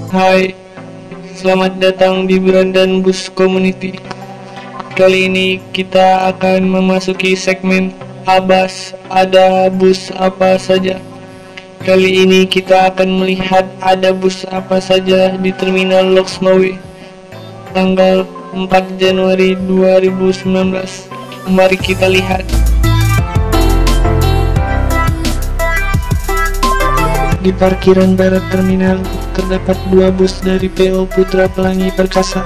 Hai, selamat datang di Brandan Bus Community. Kali ini kita akan memasuki segmen Abas, ada bus apa saja. Kali ini kita akan melihat ada bus apa saja di Terminal Loksmawe tanggal 4 Januari 2019. Mari kita lihat. Di parkiran barat terminal terdapat dua bus dari PO Putra Pelangi Perkasa.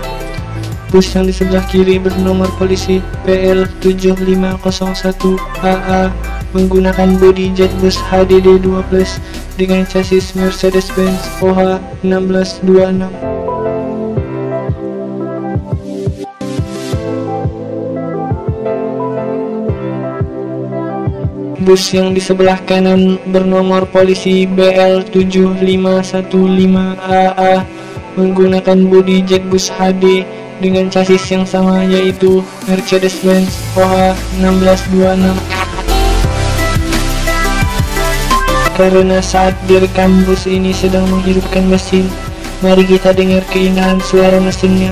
Bus yang di sebelah kiri bernomor polisi PL7501AA menggunakan bodi Jetbus HDD 2 Plus dengan chassis Mercedes-Benz OH 1626. Bus yang di sebelah kanan bernomor polisi BL7515AA menggunakan bodi Jetbus HD dengan chassis yang sama, yaitu Mercedes-Benz OH 1626. Karena saat direkam bus ini sedang menghidupkan mesin, mari kita dengar keindahan suara mesinnya.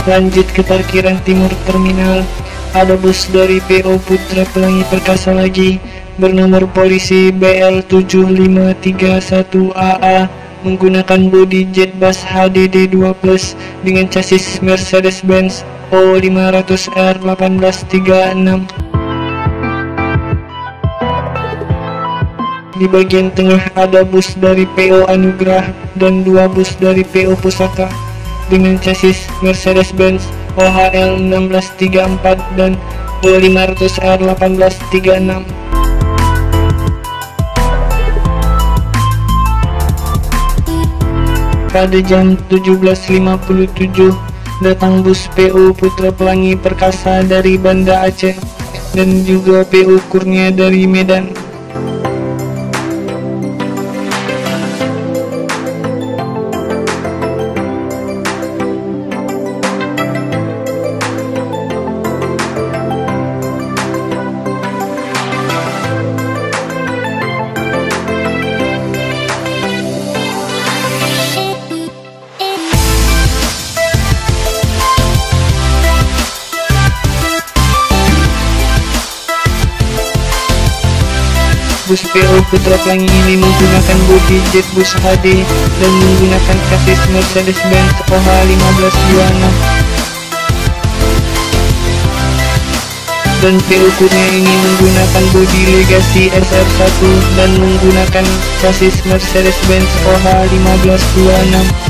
Lanjut ke parkiran timur terminal, ada bus dari PO Putra Pelangi Perkasa lagi bernomor polisi BL7531AA menggunakan bodi Jetbus HDD 2 Plus dengan chassis Mercedes-Benz O500R 1836. Di bagian tengah ada bus dari PO Anugrah dan dua bus dari PO Pusaka dengan chassis Mercedes-Benz OHL 1634 dan O500R 1836. Pada jam 17.57 datang bus PO Putra Pelangi Perkasa dari Banda Aceh dan juga PO Kurnia dari Medan. Bus PO Putra Pelangi ini menggunakan bodi Jetbus HD dan menggunakan chassis Mercedes-Benz OH 1526. Dan PO Kurnia ini menggunakan bodi Legacy SR1 dan menggunakan chassis Mercedes-Benz OH 1526.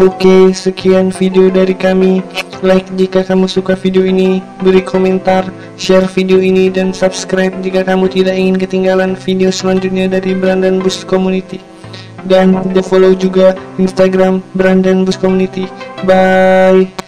Oke, sekian video dari kami. Like jika kamu suka video ini, beri komentar, share video ini, dan subscribe jika kamu tidak ingin ketinggalan video selanjutnya dari Brandan Bus Community. Dan follow juga Instagram Brandan Bus Community. Bye.